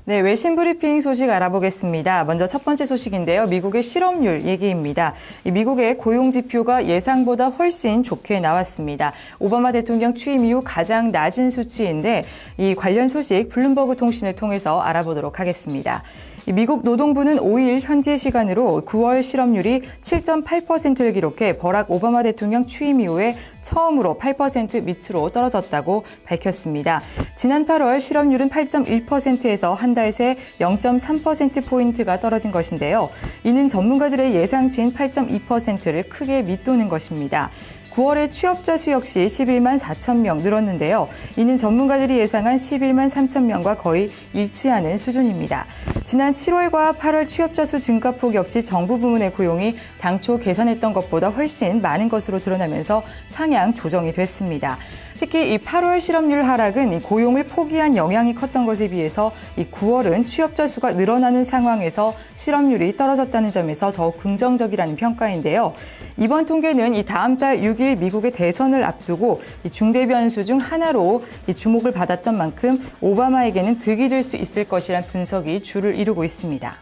네, 외신 브리핑 소식 알아보겠습니다. 먼저 첫 번째 소식인데요. 미국의 실업률 얘기입니다. 미국의 고용 지표가 예상보다 훨씬 좋게 나왔습니다. 오바마 대통령 취임 이후 가장 낮은 수치인데 이 관련 소식 블룸버그 통신을 통해서 알아보도록 하겠습니다. 미국 노동부는 5일 현지 시간으로 9월 실업률이 7.8%를 기록해 버락 오바마 대통령 취임 이후에 처음으로 8% 밑으로 떨어졌다고 밝혔습니다. 지난 8월 실업률은 8.1%에서 한 달 새 0.3%포인트가 떨어진 것인데요. 이는 전문가들의 예상치인 8.2%를 크게 밑도는 것입니다. 9월의 취업자 수 역시 11만 4천 명 늘었는데요. 이는 전문가들이 예상한 11만 3천 명과 거의 일치하는 수준입니다. 지난 7월과 8월 취업자 수 증가폭 역시 정부 부문의 고용이 당초 계산했던 것보다 훨씬 많은 것으로 드러나면서 상향 조정이 됐습니다. 특히 이 8월 실업률 하락은 고용을 포기한 영향이 컸던 것에 비해서 이 9월은 취업자 수가 늘어나는 상황에서 실업률이 떨어졌다는 점에서 더욱 긍정적이라는 평가인데요. 이번 통계는 이 다음 달 6일 미국의 대선을 앞두고 이 중대 변수 중 하나로 이 주목을 받았던 만큼 오바마에게는 득이 될 수 있을 것이란 분석이 주를 이루고 있습니다.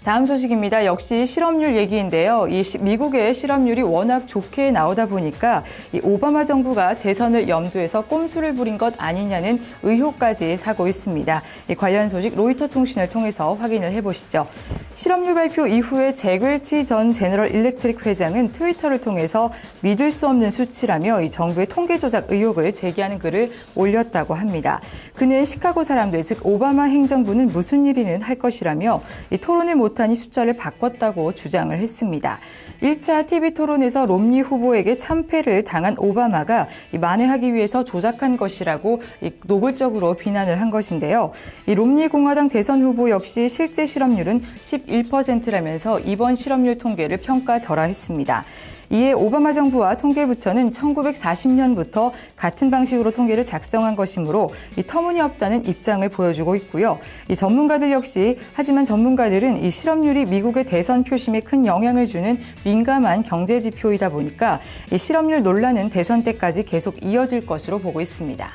다음 소식입니다. 역시 실업률 얘기인데요. 미국의 실업률이 워낙 좋게 나오다 보니까 이 오바마 정부가 재선을 염두에서 꼼수를 부린 것 아니냐는 의혹까지 사고 있습니다. 이 관련 소식 로이터 통신을 통해서 확인을 해보시죠. 실업률 발표 이후에 잭 웰치 전 제너럴 일렉트릭 회장은 트위터를 통해서 믿을 수 없는 수치라며 이 정부의 통계 조작 의혹을 제기하는 글을 올렸다고 합니다. 그는 시카고 사람들, 즉 오바마 행정부는 무슨 일이든 할 것이라며 이 토론을 못하니 숫자를 바꿨다고 주장을 했습니다. 1차 TV 토론에서 롬니 후보에게 참패를 당한 오바마가 만회하기 위해서 조작한 것이라고 노골적으로 비난을 한 것인데요. 이 롬니 공화당 대선 후보 역시 실제 실업률은 11%라면서 이번 실업률 통계를 평가절하했습니다. 이에 오바마 정부와 통계부처는 1940년부터 같은 방식으로 통계를 작성한 것이므로 터무니없다는 입장을 보여주고 있고요. 이 전문가들 역시 하지만 전문가들은 이 실업률이 미국의 대선 표심에 큰 영향을 주는 민감한 경제 지표이다 보니까 이 실업률 논란은 대선 때까지 계속 이어질 것으로 보고 있습니다.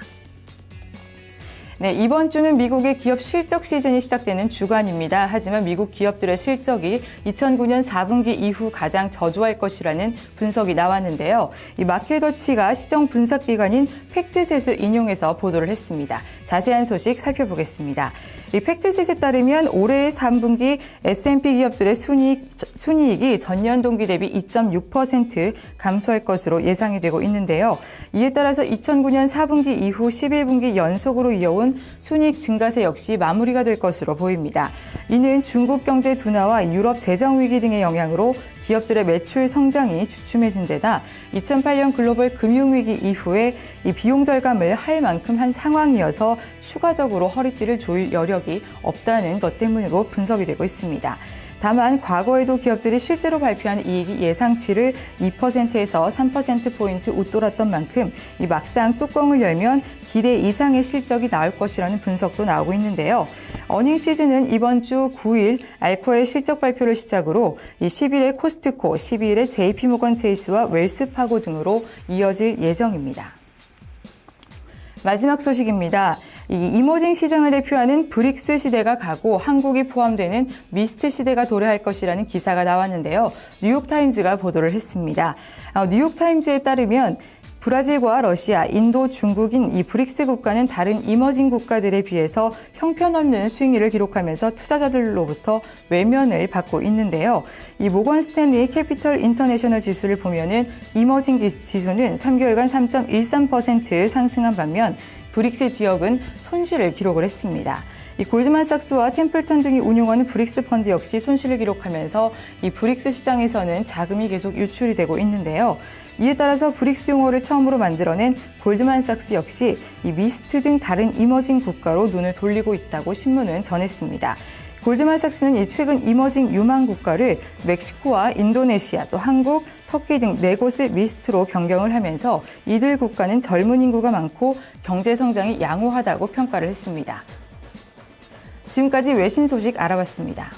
네, 이번 주는 미국의 기업 실적 시즌이 시작되는 주간입니다. 하지만 미국 기업들의 실적이 2009년 4분기 이후 가장 저조할 것이라는 분석이 나왔는데요. 이 마켓워치가 시정 분석 기관인 팩트셋을 인용해서 보도를 했습니다. 자세한 소식 살펴보겠습니다. 이 팩트셋에 따르면 올해의 3분기 S&P 기업들의 순이익이 전년 동기 대비 2.6% 감소할 것으로 예상이 되고 있는데요. 이에 따라서 2009년 4분기 이후 11분기 연속으로 이어온 순이익 증가세 역시 마무리가 될 것으로 보입니다. 이는 중국 경제 둔화와 유럽 재정 위기 등의 영향으로 기업들의 매출 성장이 주춤해진 데다 2008년 글로벌 금융위기 이후에 이 비용 절감을 할 만큼 한 상황이어서 추가적으로 허리띠를 조일 여력이 없다는 것 때문으로 분석이 되고 있습니다. 다만 과거에도 기업들이 실제로 발표한 이익이 예상치를 2%에서 3%포인트 웃돌았던 만큼 이 막상 뚜껑을 열면 기대 이상의 실적이 나올 것이라는 분석도 나오고 있는데요. 어닝 시즌은 이번 주 9일 알코아의 실적 발표를 시작으로 이 10일에 코스트코, 12일에 JP모건 체이스와 웰스파고 등으로 이어질 예정입니다. 마지막 소식입니다. 이 이머징 시장을 대표하는 브릭스 시대가 가고 한국이 포함되는 미스트 시대가 도래할 것이라는 기사가 나왔는데요. 뉴욕타임즈가 보도를 했습니다. 뉴욕타임즈에 따르면 브라질과 러시아, 인도, 중국인 이 브릭스 국가는 다른 이머징 국가들에 비해서 형편없는 수익률을 기록하면서 투자자들로부터 외면을 받고 있는데요. 이 모건 스탠리 캐피털 인터내셔널 지수를 보면은 이머징 지수는 3개월간 3.13% 상승한 반면 브릭스 지역은 손실을 기록을 했습니다. 이 골드만삭스와 템플턴 등이 운용하는 브릭스 펀드 역시 손실을 기록하면서 이 브릭스 시장에서는 자금이 계속 유출이 되고 있는데요. 이에 따라서 브릭스 용어를 처음으로 만들어낸 골드만삭스 역시 이 미스트 등 다른 이머징 국가로 눈을 돌리고 있다고 신문은 전했습니다. 골드만삭스는 이 최근 이머징 유망 국가를 멕시코와 인도네시아, 또 한국, 터키 등 4곳을 미스트로 변경을 하면서 이들 국가는 젊은 인구가 많고 경제 성장이 양호하다고 평가를 했습니다. 지금까지 외신 소식 알아봤습니다.